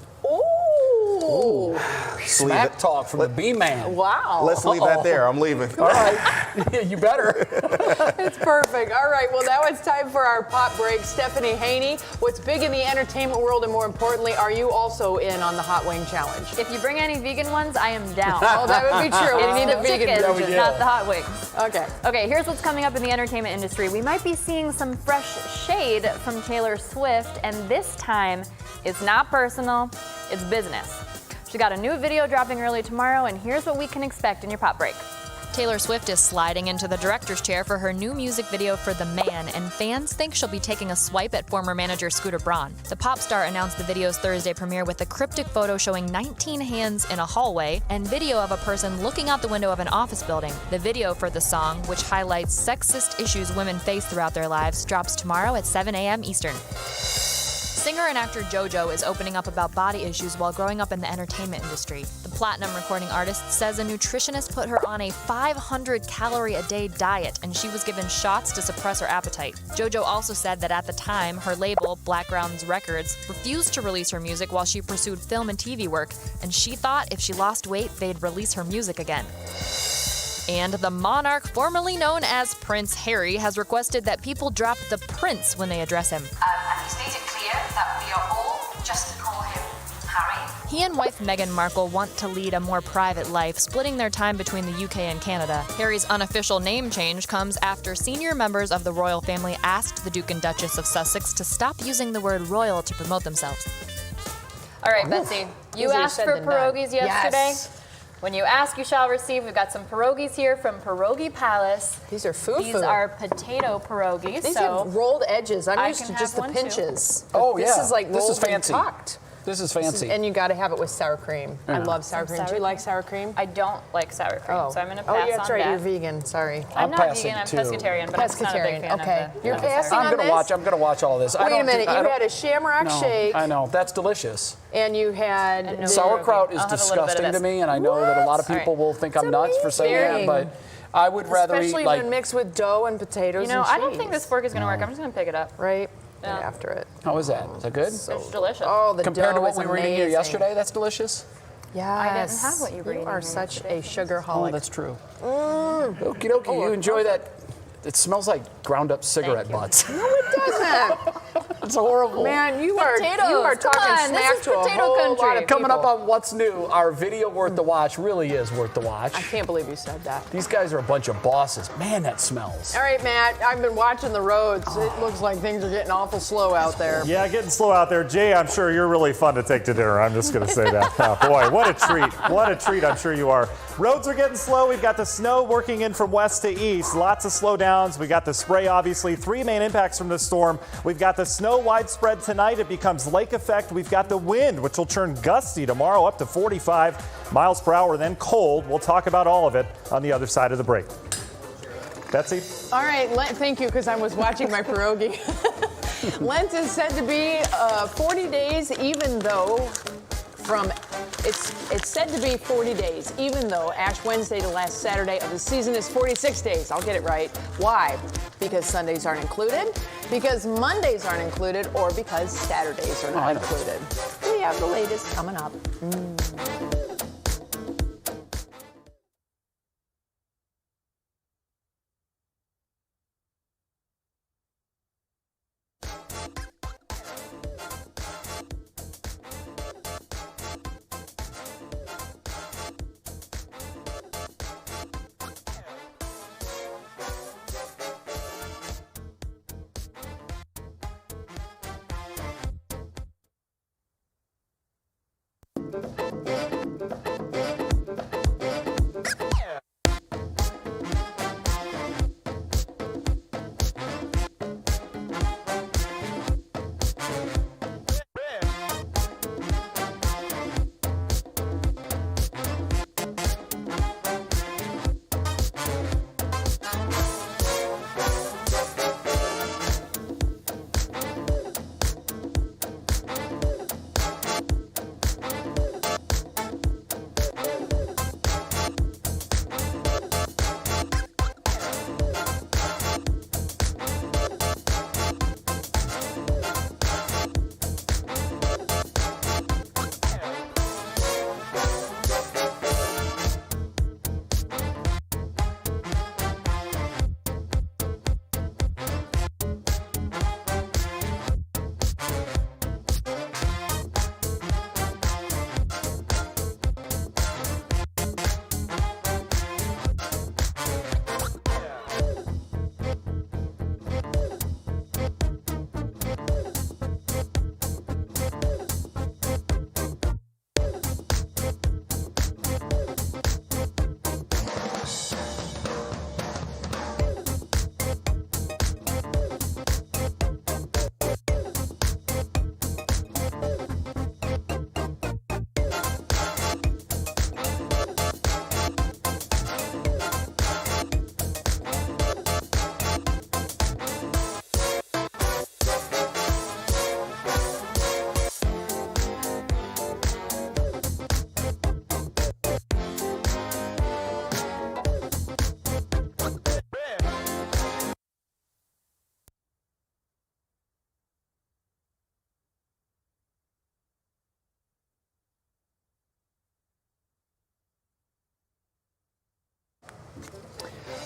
Ooh. Smack talk from the B-Man. Wow. Let's leave that there. I'm leaving. All right. You better. It's perfect. All right. Well, now it's time for our pop break. Stephanie Haney, what's big in the entertainment world, and more importantly, are you also in on the Hot Wing Challenge? If you bring any vegan ones, I am down. Oh, that would be true. We need a vegan chicken, version. not the hot wings. Okay. Okay, here's what's coming up in the entertainment industry. We might be seeing some fresh shade from Taylor Swift, and this time it's not personal, it's business. She got a new video dropping early tomorrow, and here's what we can expect in your pop break. Taylor Swift is sliding into the director's chair for her new music video for The Man, and fans think she'll be taking a swipe at former manager Scooter Braun. The pop star announced the video's Thursday premiere with a cryptic photo showing 19 hands in a hallway and video of a person looking out the window of an office building. The video for the song, which highlights sexist issues women face throughout their lives, drops tomorrow at 7 a.m. Eastern. Singer and actor JoJo is opening up about body issues while growing up in the entertainment industry. The platinum recording artist says a nutritionist put her on a 500-calorie-a-day diet, and she was given shots to suppress her appetite. JoJo also said that at the time, her label, Blackgrounds Records, refused to release her music while she pursued film and TV work, and she thought if she lost weight, they'd release her music again. And the monarch, formerly known as Prince Harry, has requested that people drop the prince when they address him. And he's made it clear that we are all just to call him Harry. He and wife Meghan Markle want to lead a more private life, splitting their time between the UK and Canada. Harry's unofficial name change comes after senior members of the royal family asked the Duke and Duchess of Sussex to stop using the word royal to promote themselves. All right, Betsy, you asked for pierogies yesterday. Yes. When you ask, you shall receive. We've got some pierogies here from Pierogi Palace. These are food. These are potato pierogies. These have rolled edges. I'm used to just the pinches. Oh, yeah. This is like rolled and tucked. This is fancy. And you got to have it with sour cream. I love sour cream. Do you like sour cream? I don't like sour cream, so I'm going to pass on that. Oh, yeah, that's right. You're vegan. Sorry. I'm not vegan. I'm pescatarian, but I'm not a big fan of the You're passing on this? I'm going to watch all this. Wait a minute. You had a shamrock shake. I know. That's delicious. And you had sauerkraut is disgusting to me, and I know that a lot of people will think I'm nuts for saying that, but I would rather eat especially when mixed with dough and potatoes. You know, I don't think this fork is going to work. I'm just going to pick it up. Right. after it. How is that? Is that good? So It's delicious. Oh, the Compared to dough what is we were eating here amazing. yesterday, that's delicious. Yes. I didn't have what you were eating are here such yesterday. a sugar-holic. Oh, that's true. Okie dokie, you enjoy that. It smells like ground up cigarette butts. No, it doesn't. It's horrible. Man, you are Potatoes. talking Come on, smack this is to a potato whole country. lot of Coming up people. on What's New, our video worth the watch really is worth the watch. I can't believe you said that. These guys are a bunch of bosses. Man, that smells. All right, Matt, I've been watching the roads. It looks like things are getting awful slow out there. Yeah, getting slow out there. Jay, I'm sure you're really fun to take to dinner. I'm just going to say that. Oh, boy, what a treat. What a treat, I'm sure you are. Roads are getting slow. We've got the snow working in from west to east. Lots of slowdowns. We got the spray, obviously. 3 main impacts from the storm. We've got the snow widespread tonight. It becomes lake effect. We've got the wind, which will turn gusty tomorrow up to 45 miles per hour, then cold. We'll talk about all of it on the other side of the break. Betsy? All right, thank you, because I was watching my pierogi. Lent is said to be 40 days, even though it's said to be 40 days, even though Ash Wednesday, the last Saturday of the season, is 46 days. I'll get it right. Why? Because Sundays aren't included, because Mondays aren't included, or because Saturdays are not included. We have the latest coming up.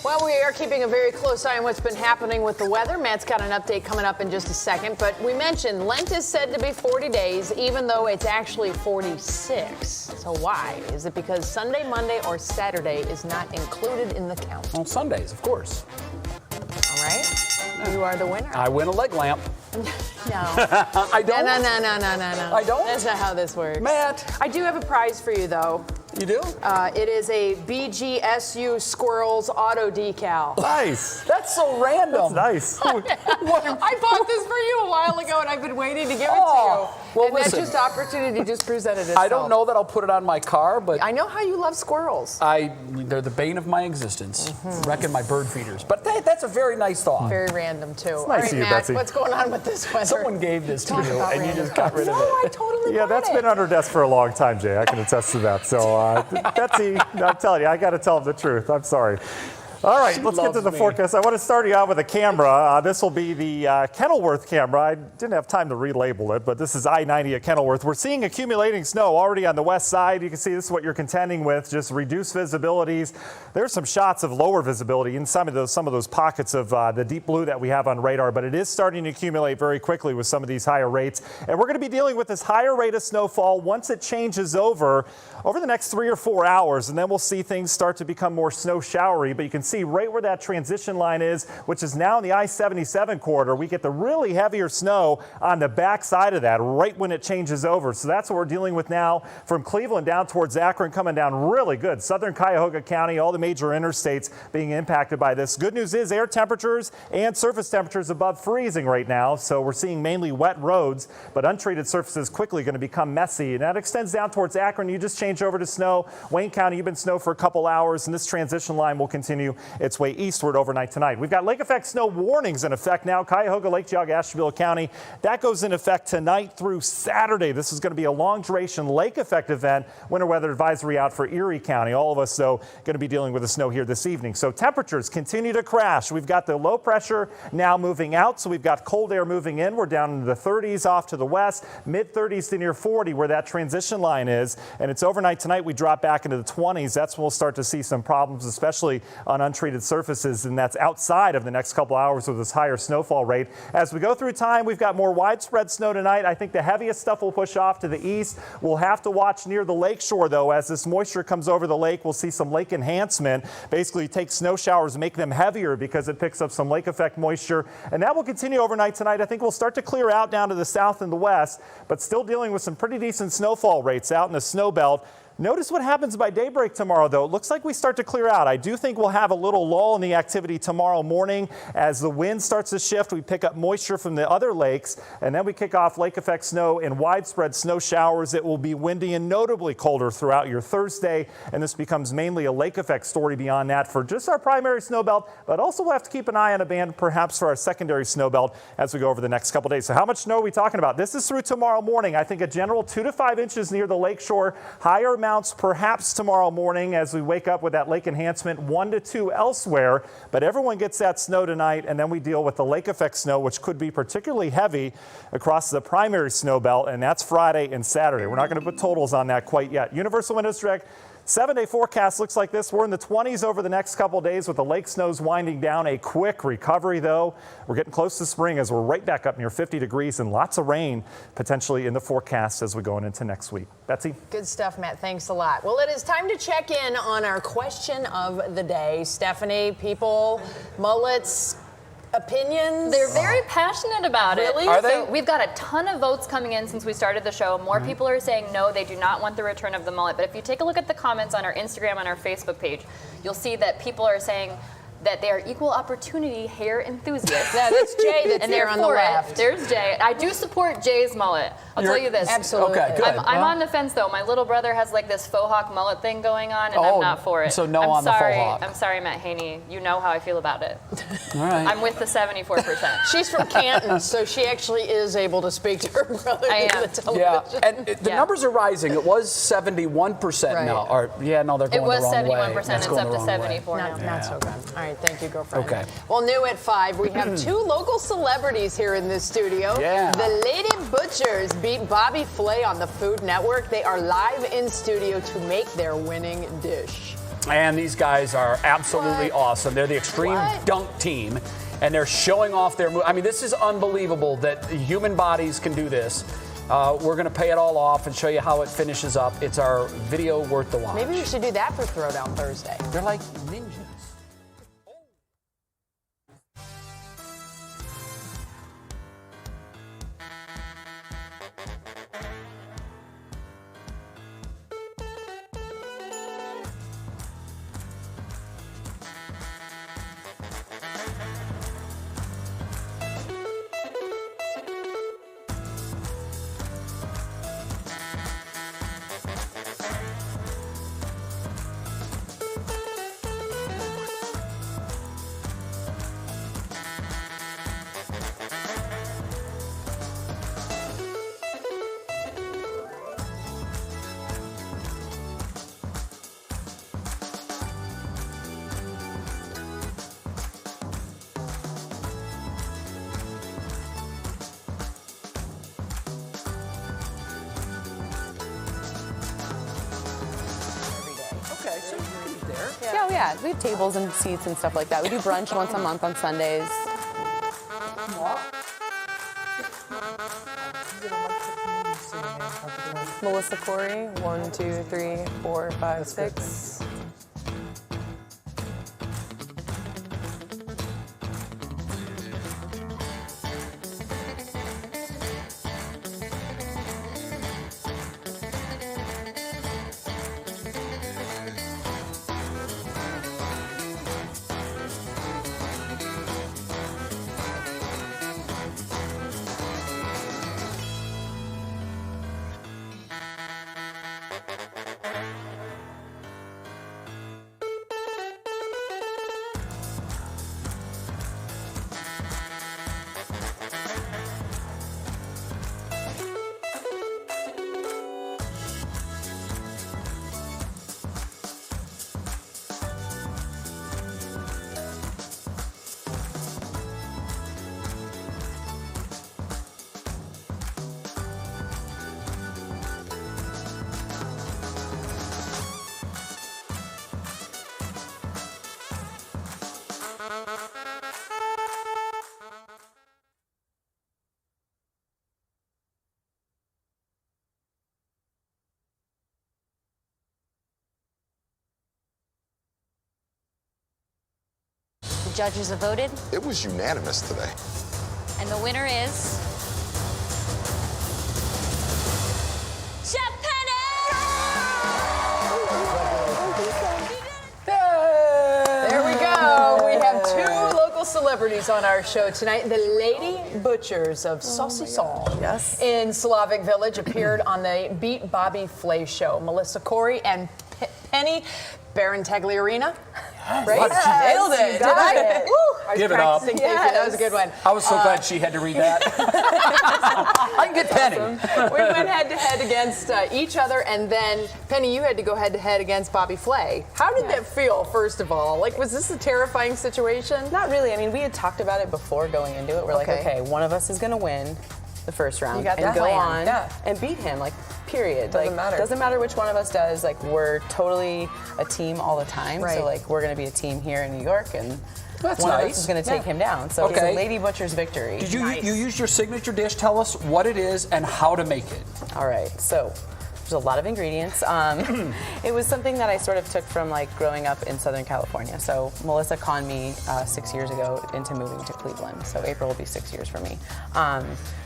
Well, we are keeping a very close eye on what's been happening with the weather. Matt's got an update coming up in just a second. But we mentioned Lent is said to be 40 days, even though it's actually 46. So why? Is it because Sunday, Monday, or Saturday is not included in the count? Well, Sundays, of course. All right. You are the winner. I win a leg lamp. No. I don't? No. I don't? That's not how this works. Matt. I do have a prize for you, though. You do? It is a BGSU Squirrels auto decal. Nice. That's so random. That's nice. I bought this for you a while ago, and I've been waiting to give it to you. Well, and listen, that just opportunity just presented itself. I don't know that I'll put it on my car, but I know how you love squirrels. they're the bane of my existence, wrecking my bird feeders. But that's a very nice thought. Very random, too. All nice right, of you, Matt, Betsy. what's going on with this weather? Someone gave this to Talk you, about and you random. just got rid of it. No, I totally Yeah, bought that's it. been under desk for a long time, Jay. I can attest to that. So, Betsy, I'm telling you, I got to tell them the truth. I'm sorry. All right, let's get to the forecast. I want to start you out with a camera. This will be the Kenilworth camera. I didn't have time to relabel it, but this is I-90 at Kenilworth. We're seeing accumulating snow already on the west side. You can see this is what you're contending with, just reduced visibilities. There's some shots of lower visibility in some of those pockets of the deep blue that we have on radar, but it is starting to accumulate very quickly with some of these higher rates. And we're going to be dealing with this higher rate of snowfall once it changes over the next 3 or 4 hours, and then we'll see things start to become more snow showery. But you can see right where that transition line is, which is now in the I-77 corridor, we get the really heavier snow on the back side of that right when it changes over. So that's what we're dealing with now from Cleveland down towards Akron, coming down really good. Southern Cuyahoga County, all the major interstates being impacted by this. Good news is air temperatures and surface temperatures above freezing right now. So we're seeing mainly wet roads, but untreated surfaces quickly going to become messy. And that extends down towards Akron. You just change over to snow. Wayne County, you've been snow for a couple hours, and this transition line will continue its way eastward overnight tonight. We've got lake effect snow warnings in effect now. Cuyahoga, Lake Geauga, Ashtabula County. That goes in effect tonight through Saturday. This is going to be a long duration lake effect event. Winter weather advisory out for Erie County. All of us, though, going to be dealing with the snow here this evening. So temperatures continue to crash. We've got the low pressure now moving out. So we've got cold air moving in. We're down into the 30s off to the west, mid 30s to near 40 where that transition line is. And it's overnight tonight. We drop back into the 20s. That's when we'll start to see some problems, especially on untreated surfaces, and that's outside of the next couple hours with this higher snowfall rate. As we go through time, we've got more widespread snow tonight. I think the heaviest stuff will push off to the east. We'll have to watch near the lake shore, though. As this moisture comes over the lake, we'll see some lake enhancement. Basically, take snow showers, make them heavier because it picks up some lake effect moisture, and that will continue overnight tonight. I think we'll start to clear out down to the south and the west, but still dealing with some pretty decent snowfall rates out in the snow belt. Notice what happens by daybreak tomorrow, though. It looks like we start to clear out. I do think we'll have a little lull in the activity tomorrow morning. As the wind starts to shift, we pick up moisture from the other lakes, and then we kick off lake effect snow and widespread snow showers. It will be windy and notably colder throughout your Thursday, and this becomes mainly a lake effect story beyond that for just our primary snow belt, but also we'll have to keep an eye on a band perhaps for our secondary snow belt as we go over the next couple days. So how much snow are we talking about? This is through tomorrow morning. I think a general 2 to 5 inches near the lake shore, higher amounts perhaps tomorrow morning as we wake up with that lake enhancement, 1 to 2 elsewhere, but everyone gets that snow tonight, and then we deal with the lake effect snow, which could be particularly heavy across the primary snow belt, and that's Friday and Saturday. We're not going to put totals on that quite yet. Universal Windows Direct 7-day forecast looks like this. We're in the 20s over the next couple days with the lake snows winding down. A quick recovery, though. We're getting close to spring as we're right back up near 50 degrees and lots of rain potentially in the forecast as we go into next week. Betsy? Good stuff, Matt. Thanks a lot. Well, it is time to check in on our question of the day. Stephanie, people, mullets, opinions? They're very passionate about it. Really? Are they? So we've got a ton of votes coming in since we started the show. More people are saying no, they do not want the return of the mullet. But if you take a look at the comments on our Instagram and our Facebook page, you'll see that people are saying that they are equal opportunity hair enthusiasts. Yeah, that's Jay that's and there on the left. There's Jay. I do support Jay's mullet. I'll tell you this. Absolutely. Okay, good. I'm on the fence, though. My little brother has like this faux hawk mullet thing going on, and I'm not for it. So no on the faux hawk. I'm sorry, Matt Haney. You know how I feel about it. All right. I'm with the 74%. She's from Canton, so she actually is able to speak to her brother on the television. Yeah, and the numbers are rising. It was 71% now. Or, they're going the wrong way. It was 71%. It's up to 74 now. Not so good. All right, thank you, girlfriend. Okay. Well, new at 5, we have 2 local celebrities here in this studio. Yeah. The Lady Butchers beat Bobby Flay on the Food Network. They are live in studio to make their winning dish. And these guys are absolutely awesome. They're the Extreme Dunk Team, and they're showing off their move. I mean, this is unbelievable that human bodies can do this. We're going to pay it all off and show you how it finishes up. It's our video worth the watch. Maybe we should do that for Throwdown Thursday. They're like ninjas. Yeah, we have tables and seats and stuff like that. We do brunch once a month on Sundays. Melissa Corey, 1, 2, 3, 4, 5, 6. The judges have voted, It was unanimous today. and the winner is Chef There we go. We have 2 local celebrities on our show tonight. The Lady Butchers of Saucisson in Slavic Village appeared on the Beat Bobby Flay show. Melissa Corey and Penny Barantagliarina. Right? Yes. Nailed it. Did I? Woo. Give it up. Thank you. That was a good one. I was so glad she had to read that. I can get Penny. We went head-to-head against each other, and then, Penny, you had to go head-to-head against Bobby Flay. How did that feel, first of all? Like, was this a terrifying situation? Not really. I mean, we had talked about it before going into it. We're like, okay, one of us is going to win the first round You got and that go plan. on and beat him, like, period. Doesn't matter. Doesn't matter which one of us does. Like, we're totally a team all the time. Right. So, like, we're going to be a team here in New York, and That's one of nice. us is going to take him down. So it's a Lady Butcher's victory. Did you use your signature dish? Tell us what it is and how to make it. All right, so there's a lot of ingredients. It was something that I sort of took from like growing up in Southern California. So Melissa conned me 6 years ago into moving to Cleveland. So April will be 6 years for me.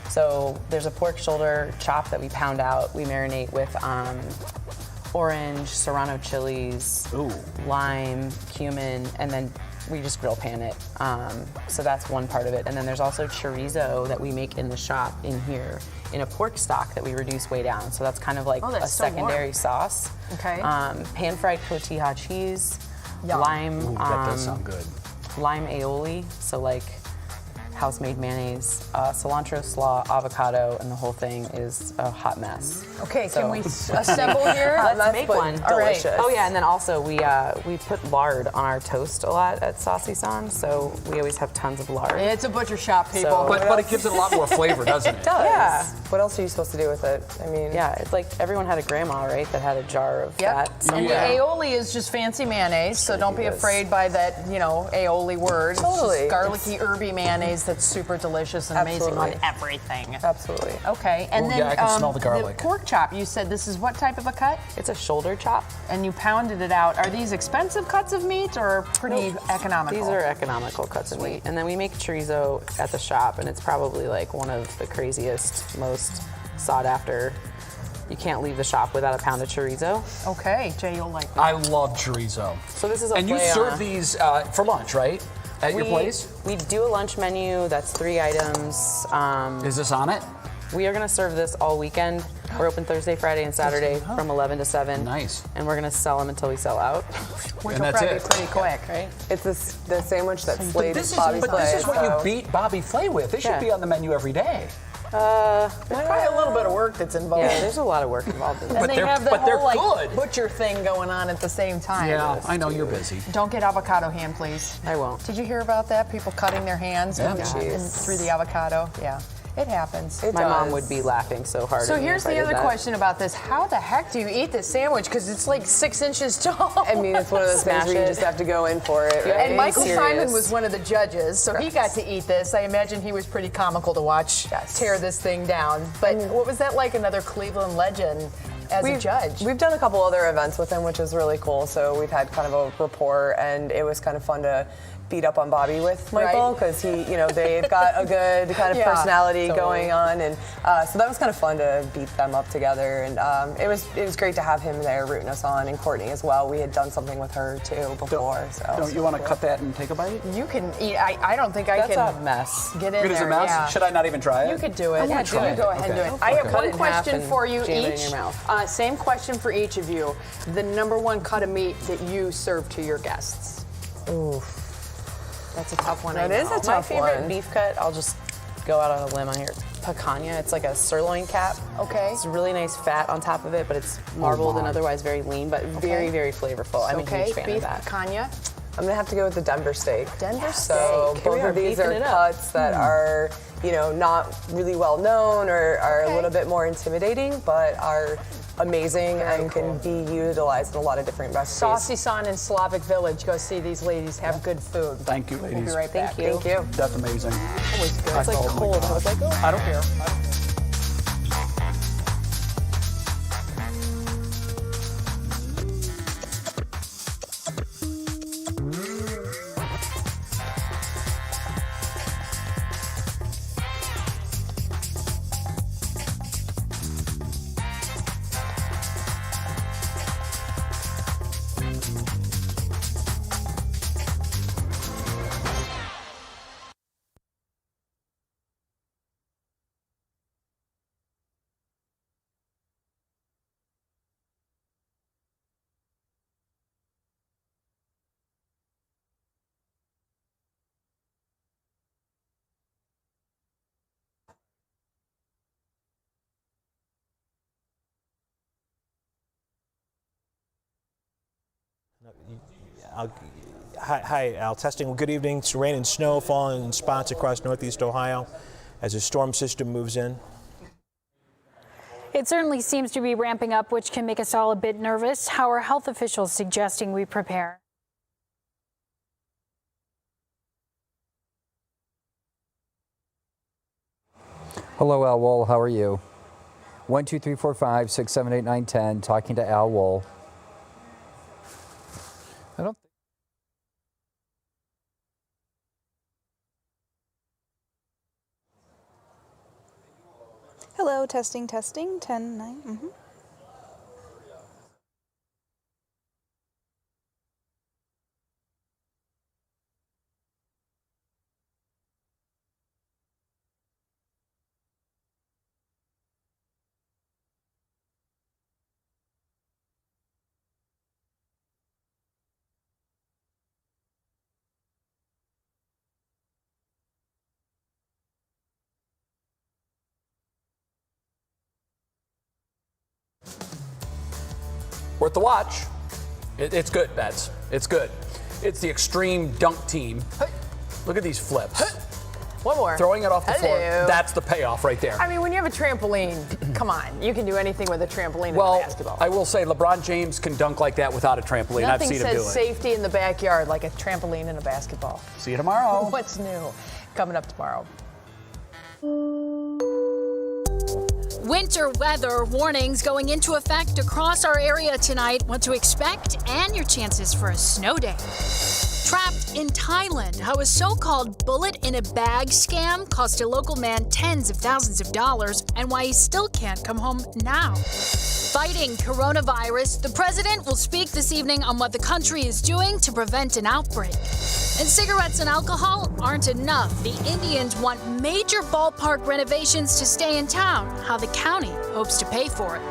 So there's a pork shoulder chop that we pound out. We marinate with orange, serrano chilies, lime, cumin, and then we just grill pan it. So that's one part of it. And then there's also chorizo that we make in the shop in here in a pork stock that we reduce way down. So that's kind of like a secondary sauce. Okay. Pan-fried cotija cheese, Yum. lime, Ooh, that does sound good. lime aioli, so like house-made mayonnaise, cilantro, slaw, avocado, and the whole thing is a hot mess. Okay, So- can we assemble here? Let's make one. All right. Oh yeah, and then also we put lard on our toast a lot at Saucisson, so we always have tons of lard. It's a butcher shop, people. So- But it gives it a lot more flavor, doesn't it? It does. Yeah. What else are you supposed to do with it? I mean, Yeah, it's like everyone had a grandma, right, that had a jar of that. And the aioli is just fancy mayonnaise, so don't be afraid by that, aioli word. Totally. It's just garlicky, herby mayonnaise that's super delicious and amazing on everything. Absolutely. Okay, and Ooh, then yeah, I can smell the garlic. pork chop, you said this is what type of a cut? It's a shoulder chop. And you pounded it out. Are these expensive cuts of meat or pretty economical? These are economical cuts of meat. And then we make chorizo at the shop, and it's probably like one of the craziest, most sought after. You can't leave the shop without a pound of chorizo. Okay, Jay, you'll like that. I love chorizo. So this is a And you play serve on- these for lunch, right? At your place? We do a lunch menu that's 3 items. Is this on it? We are going to serve this all weekend. We're open Thursday, Friday, and Saturday from 11 to 7. Nice. And we're going to sell them until we sell out. Which and will that's probably it. be pretty quick. Right? It's the sandwich that But Slade this Bobby is Flay. what so- you beat Bobby Flay with. This should Yeah. be on the menu every day. There's probably a little bit of work that's involved. Yeah, there's a lot of work involved in And this. But they they're- have the but they're whole good. butcher thing going on at the same time. Yeah, I know you're busy. Don't get avocado ham, please. I won't. Did you hear about that? People cutting their hands Yeah. through the avocado? Yeah. It happens. My mom would be laughing so hard. So here's the other question about this. How the heck do you eat this sandwich? Because it's like 6 inches tall. I mean, it's one of those things where you just have to go in for it. Right? And Michael Simon was one of the judges, so he got to eat this. I imagine he was pretty comical to watch tear this thing down. But what was that like, another Cleveland legend as a judge? We've done a couple other events with him, which is really cool. So we've had kind of a rapport, and it was kind of fun to beat up on Bobby with Michael, because he, they've got a good kind of personality going on, and so that was kind of fun to beat them up together, and it was great to have him there rooting us on, and Courtney as well. We had done something with her too before. Don't you want to cut that and take a bite? You can eat. I don't think I can. That's a mess. Get in there. It is a mess. Yeah. Should I not even try it? You could do it. I'm gonna try it. Go ahead and do it. I have one question for you jam it in each. your mouth. Same question for each of you. The number one cut of meat that you serve to your guests. Ooh. That's a tough one. That is a tough one. My favorite beef cut, I'll just go out on a limb on here. Picanha. It's like a sirloin cap. Okay. It's really nice fat on top of it, but it's marbled and otherwise very lean, but very, very flavorful. I'm a huge fan of that. Picanha. I'm gonna have to go with the Denver steak. Denver So steak. both of these are cuts that are, not really well known or are a little bit more intimidating, but are amazing and can be utilized in a lot of different recipes. Saucy San in Slavic Village. Go see these ladies have good food. Thank you, ladies. We'll be right back. Thank you. That's amazing. Always good. It's like cold. I was like, oh. I don't care. Hi, Al. Testing. Good evening. It's rain and snow falling in spots across northeast Ohio as a storm system moves in. It certainly seems to be ramping up, which can make us all a bit nervous. How are health officials suggesting we prepare? Hello, Al Wool. How are you? 1, 2, 3, 4, 5, 6, 7, 8, 9, 10. Talking to Al Wool. I don't. Hello, testing, 10, 9. Worth the watch. It's good, Bets. It's good. It's the extreme dunk team. Look at these flips. One more. Throwing it off the floor. Hello. That's the payoff right there. I mean, when you have a trampoline, come on, you can do anything with a trampoline in basketball. I will say LeBron James can dunk like that without a trampoline. Nothing I've seen him do it. says safety in the backyard like a trampoline in a basketball. See you tomorrow. What's new? Coming up tomorrow. Winter weather warnings going into effect across our area tonight. What to expect and your chances for a snow day. Trapped in Thailand, how a so-called bullet in a bag scam cost a local man tens of thousands of dollars and why he still can't come home now. Fighting coronavirus, the president will speak this evening on what the country is doing to prevent an outbreak. And cigarettes and alcohol aren't enough. The Indians want major ballpark renovations to stay in town. How the county hopes to pay for it.